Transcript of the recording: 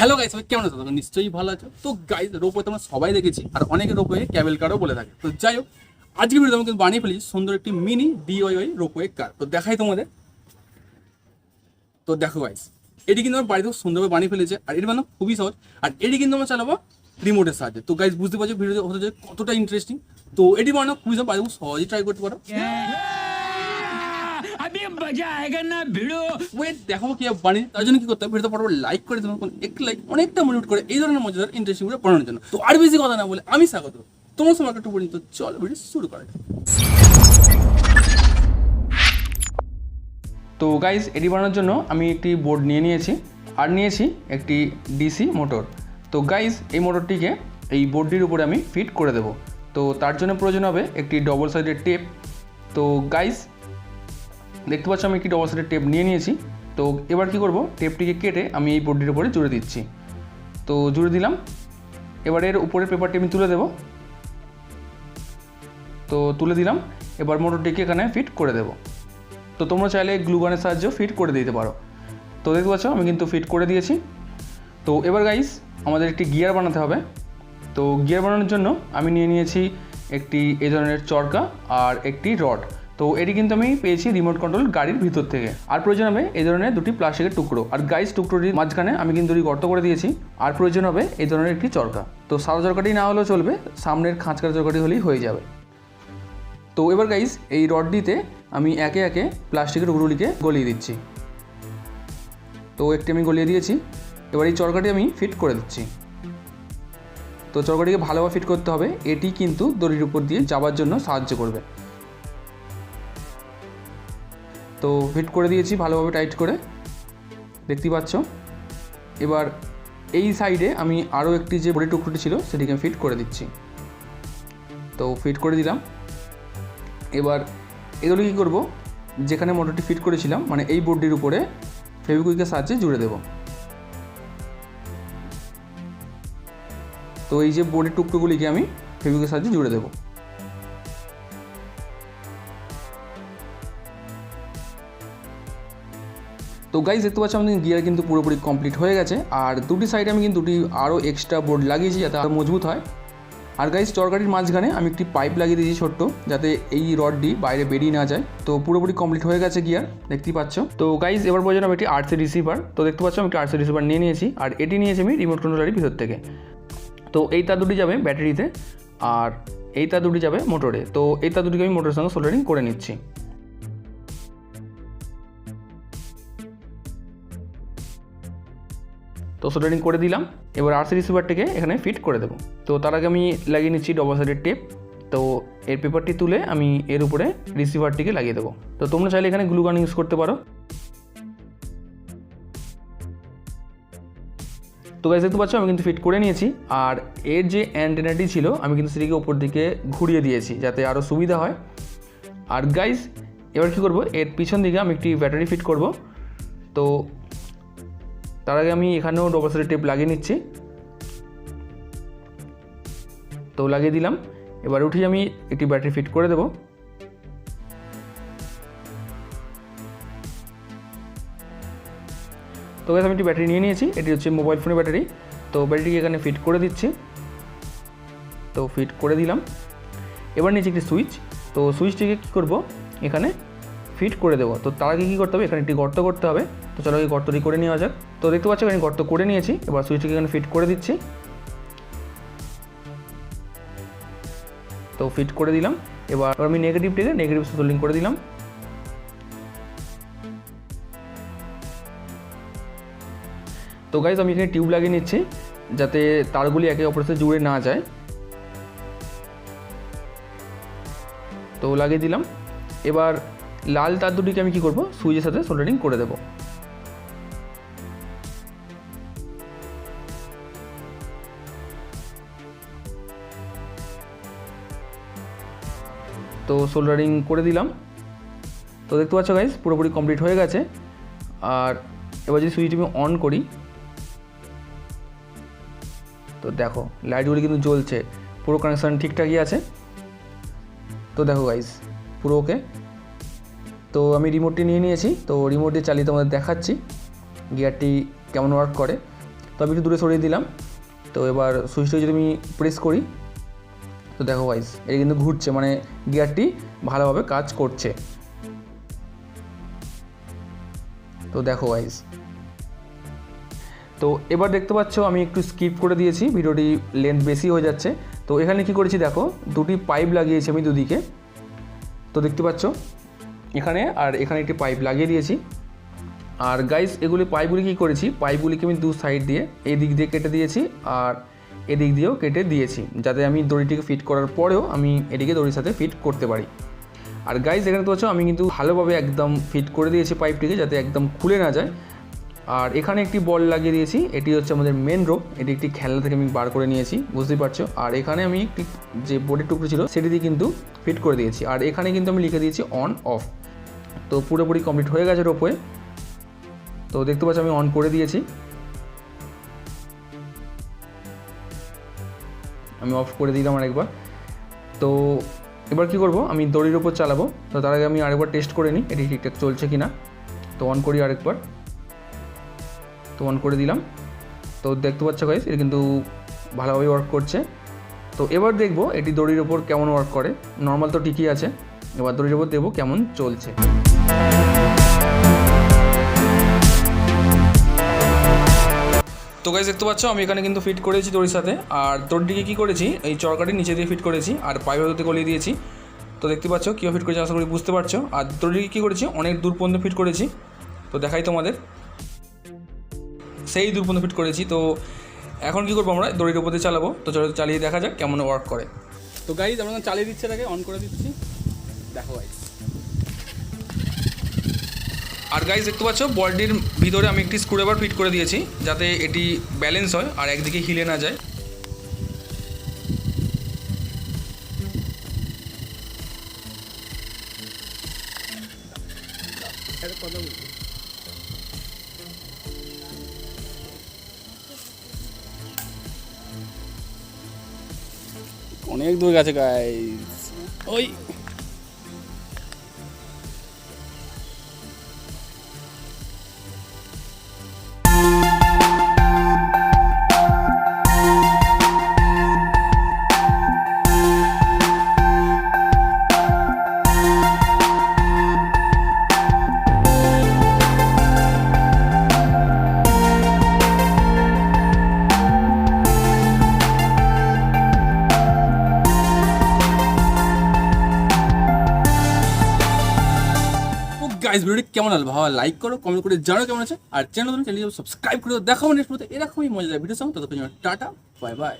Hello guys, সবাই কেমন আছো? তোমরা নিশ্চয়ই ভালো আছো। তো গাইস, রোপওয়ে তোমরা সবাই দেখেছি, আর অনেকে রোপওয়ে ক্যাবেল কারও বলে থাকে। তো যাই হোক, আজকে ভিডিও তোমাকে বানিয়ে ফেলেছি সুন্দর একটি মিনি ডিআইওয়াই রোপওয়ে কার। তো দেখাই তোমাদের। তো দেখো গাইস, এটি কিন্তু আমার বাড়িতে খুব সুন্দরভাবে বানিয়ে ফেলেছে, আর এটি বানানো খুবই সহজ। আর এটি কিন্তু আমরা চালাবো রিমোটের সাহায্যে। তো গাইস, বুঝতে পারছো ভিডিওতে হতে যায় কতটা ইন্টারেস্টিং। তো এটি বানানো খুবই সহজ, বাড়িতে খুব সহজেই ট্রাই করতে পারো। अभी मजा आएगा ना भिड़ो। ওয়েট, দেখাবো কি বানিয়ে। তার জন্য কি করতে হবে, ভিডিওটা পর লাইক করে দেবো, একটু লাইক অনেকটা মোটিভেট করে এই ধরনের মজাদার ইন্টারেস্টিং ভিডিও বানানোর জন্য। তো আর বেশি কথা না বলে আমি স্বাগত তোমার সময় একটু পর্যন্ত। চল ভিডিও শুরু করা যাক। তো গাইস, এটি বানানোর জন্য আমি একটি বোর্ড নিয়ে নিয়েছি, আর নিয়েছি একটি ডিসি মোটর। তো গাইস, এই মোটরটিকে এই বোর্ডটির উপরে আমি ফিট করে দেব। তো তার জন্য প্রয়োজন হবে একটি ডবল সাইডের টেপ। তো গাইস, দেখতে পাচ্ছ আমি একটি ডবল সাইডের টেপ নিয়ে নিয়েছি। তো এবার কি করব, টেপটিকে কেটে আমি এই বোর্ডটির উপরে জুড়ে দিচ্ছি। তো জুড়ে দিলাম। এবার এর উপরের পেপারটি আমি তুলে দেব। তো তুলে দিলাম। এবার মোটরটিকে এখানে ফিট করে দেব। তো তোমরা চাইলে গ্লু গানের সাহায্যেও ফিট করে দিতে পারো। তো দেখতে পাচ্ছ আমি কিন্তু ফিট করে দিয়েছি। তো এবার গাইস, আমাদের একটি গিয়ার বানাতে হবে। তো গিয়ার বানানোর জন্য আমি নিয়ে নিয়েছি একটি এই ধরনের চরকা আর একটি রড। তো এটি কিন্তু আমি পেয়েছি রিমোট কন্ট্রোল গাড়ির ভিতর থেকে। আর প্রয়োজন হবে এই ধরনের দুটি প্লাস্টিকের টুকরো। আর গাইস, টুকরোটির মাঝখানে আমি কিন্তু গর্ত করে দিয়েছি। আর প্রয়োজন হবে এই ধরনের একটি চরকা। তো সাদা চরকাটি না হলেও চলবে, সামনের খাঁচকার চরকাটি হলেই হয়ে যাবে। তো এবার গাইস, এই রডটিতে আমি একে একে প্লাস্টিকের টুকরোগুলিকে গলিয়ে দিচ্ছি। তো একটি আমি গলিয়ে দিয়েছি। এবার এই চরকাটি আমি ফিট করে দিচ্ছি। তো চরকাটিকে ভালোভাবে ফিট করতে হবে, এটি কিন্তু দড়ির উপর দিয়ে যাওয়ার জন্য সাহায্য করবে। তো ফিট করে দিয়েছি ভালোভাবে টাইট করে, দেখতেই পাচ্ছ। এবার এই সাইডে আমি আরও একটি যে বড়ি টুকরোটি ছিল সেটিকে ফিট করে দিচ্ছি। তো ফিট করে দিলাম। এবার এগুলো কী করবো, যেখানে মোটরটি ফিট করেছিলাম মানে এই বোর্ডটির উপরে ফেভিকুইকের সাহায্যে জুড়ে দেব। তো এই যে বোর্ডের টুকরোগুলিকে আমি ফেভিকুইকের সাহায্যে জুড়ে দেব। তো গাইস, দেখতে পাচ্ছ আমাদের গিয়ার কিন্তু পুরোপুরি কমপ্লিট হয়ে গেছে। আর দুটি সাইডে আমি কিন্তু দুটি আরও এক্সট্রা বোর্ড লাগিয়েছি যাতে আরও মজবুত হয়। আর গাইস, চরকাটির মাঝখানে আমি একটি পাইপ লাগিয়ে দিয়েছি ছোট্ট, যাতে এই রডটি বাইরে বেরিয়ে না যায়। তো পুরোপুরি কমপ্লিট হয়ে গেছে গিয়ার, দেখতেই পাচ্ছ। তো গাইস, এবার প্রয়োজন হবে একটি আরসি রিসিভার। তো দেখতে পাচ্ছ আমি একটি আরসি রিসিভার নিয়ে নিয়েছি, আর এটি নিয়েছি আমি রিমোট কন্ট্রোলারের ভিতর থেকে। তো এই তার দুটি যাবে ব্যাটারিতে, আর এই তার দুটি যাবে মোটরে। তো এই তার দুটিকে আমি মোটরের সঙ্গে সোল্ডারিং করে নিচ্ছি। তো সোল্ডারিং করে দিলাম। এবার আরসি রিসিভারটিকে এখানে ফিট করে দেবো। তো তার আগে আমি লাগিয়ে নিচ্ছি ডবল সাইডের টেপ। তো এর পেপারটি তুলে আমি এর উপরে রিসিভারটিকে লাগিয়ে দেবো। তো তোমরা চাইলে এখানে গ্লু গান ইউজ করতে পারো। তো গাইস, দেখতে পাচ্ছ আমি কিন্তু ফিট করে নিয়েছি। আর এর যে অ্যান্টেনাটি ছিল আমি কিন্তু সেটিকে উপর দিকে ঘুরিয়ে দিয়েছি যাতে আরও সুবিধা হয়। আর গাইস, এবার কী করবো, এর পিছন দিকে আমি একটি ব্যাটারি ফিট করব। তো তার আগে আমি এখানেও ডবল সাইডের টেপ লাগিয়ে নিচ্ছি। তো লাগিয়ে দিলাম। এবার উঠে আমি একটি ব্যাটারি ফিট করে দেব। তো গাইস, আমি একটি ব্যাটারি নিয়ে নিয়েছি, এটি হচ্ছে মোবাইল ফোনের ব্যাটারি। তো ব্যাটারিটিকে এখানে ফিট করে দিচ্ছি। তো ফিট করে দিলাম। এবার নিচে একটি সুইচ। তো সুইচটিকে কী করব, এখানে ফিট করে দেবো। তো তার আগে কী করতে হবে, এখানে একটি গর্ত করতে হবে। তো চলো এই গর্তটি করে নেওয়া যাক। তো দেখতে পাচ্ছ এখানে গর্ত করে নিয়েছি। এবার সুইচটিকে এখানে ফিট করে দিচ্ছি। তো ফিট করে দিলাম। এবার আমি নেগেটিভ সোল্ডিং করে দিলাম। তো গাইস, আমি এখানে টিউব লাগিয়ে নিচ্ছি যাতে তারগুলি একে অপরের সাথে জুড়ে না যায়। তো লাগিয়ে দিলাম। এবার লাল তার দুটিকে আমি কী করব, সুইচের সাথে সোল্ডারিং করে দেব। তো সোল্ডারিং করে দিলাম। তো দেখতে পাচ্ছ গাইস, পুরোপুরি কমপ্লিট হয়ে গেছে। আর এবার যদি সুইচটি আমি অন করি, তো দেখো লাইটগুলি কিন্তু জ্বলছে, পুরো কানেকশান ঠিকঠাকই আছে। তো দেখো গাইস, পুরো ওকে। তো আমি রিমোটটি নিয়ে নিয়েছি। তো রিমোট দিয়ে চালিয়ে তোমাদের দেখাচ্ছি গিয়ারটি কেমন ওয়ার্ক করে। তো আমি একটু দূরে সরিয়ে দিলাম। তো এবার সুইচটা যদি আমি প্রেস করি তো দেখো গাইস এটা কিন্তু ঘুরছে, মানে গিয়ারটি ভালোভাবে কাজ করছে। তো দেখো গাইস, তো এবার দেখতে পাচ্ছ আমি একটু স্কিপ করে দিয়েছি, ভিডিওটি লেন্থ বেশি হয়ে যাচ্ছে। তো এখানে কি করেছি দেখো, দুটি পাইপ লাগিয়েছি আমি দুদিকে। তো দেখতে পাচ্ছ এখানে আর এখানে একটি পাইপ লাগিয়ে দিয়েছি। আর গাইস এগুলি পাইপগুলি কী করেছি, পাইপগুলিকে আমি দু সাইড দিয়ে এই দিক দিয়ে কেটে দিয়েছি আর এদিক দিয়েও কেটে দিয়েছি, যাতে আমি দড়িটিকে ফিট করার পরেও আমি এটিকে দড়ির সাথে ফিট করতে পারি। আর গাইস এখানে তো হচ্ছে আমি কিন্তু ভালোভাবে একদম ফিট করে দিয়েছি পাইপটিকে, যাতে একদম খুলে না যায়। আর এখানে একটি বল লাগিয়ে দিয়েছি, এটি হচ্ছে আমাদের মেন রোপ, এটি একটি খেলনা থেকে আমি বার করে নিয়েছি, বুঝতেই পারছো। আর এখানে আমি একটি যে বোর্ডের টুকরো ছিল সেটি দিয়ে কিন্তু ফিট করে দিয়েছি। আর এখানে কিন্তু আমি লিখে দিয়েছি অন অফ। তো পুরোপুরি কমপ্লিট হয়ে গেছে রোপওয়ে। তো দেখতে পাচ্ছ আমি অন করে দিয়েছি, আমি অফ করে দিলাম আরেকবার। তো এবার কি করব, আমি দড়ির ওপর চালাবো। তো তার আগে আমি আরেকবার টেস্ট করে নিই এটি ঠিকঠাক চলছে কি না। তো অন করি আরেকবার, তো অন করে দিলাম। তো দেখতে পাচ্ছ গাইস এটা কিন্তু ভালোভাবে ওয়ার্ক করছে। তো এবার দেখবো এটি দড়ির ওপর কেমন ওয়ার্ক করে। নর্মাল তো ঠিকই আছে, এবার দড়ির ওপর দেখবো কেমন চলছে। তো গাইস দেখতে পাচ্ছ আমি এখানে কিন্তু ফিট করেছি দড়ির সাথে। আর দড়িটিকে কী করেছি, এই চরকাটির নিচে দিয়ে ফিট করেছি আর পাইপের মধ্যে গলিয়ে দিয়েছি। তো দেখতে পাচ্ছ কীভাবে ফিট করেছি, আশা করি বুঝতে পারছো। আর দড়িটিকে কী করেছি, অনেক দূর পর্যন্ত ফিট করেছি। তো দেখাই তোমাদের, সেই দূর পর্যন্ত ফিট করেছি। তো এখন কী করবো, আমরা দড়ির উপর দিয়ে চালাবো। তো চলো চালিয়ে দেখা যাক কেমন ওয়ার্ক করে। তো গাইস আমরা চালিয়ে দিচ্ছি, এটাকে অন করে দিচ্ছি, দেখো গাইস। আর গাইস দেখতে পাচ্ছ বলটির ভিতরে আমি একটি স্ক্রুড্রাইভার ফিট করে দিয়েছি, যাতে এটি ব্যালেন্স হয় আর একদিকে হিলে না যায়। অনেক দূর গেছে গাইস, ওই গাইস ভিডিওটি কেমন হলো, ভালো লাইক করো, কমেন্ট করে জানো কেমন আছে। আর চ্যানেল সাবস্ক্রাইব করে দেখো নেক্সট এরকমই মজাদার ভিডিও সঙ্গে। ততক্ষণ টাটা, বাই বাই।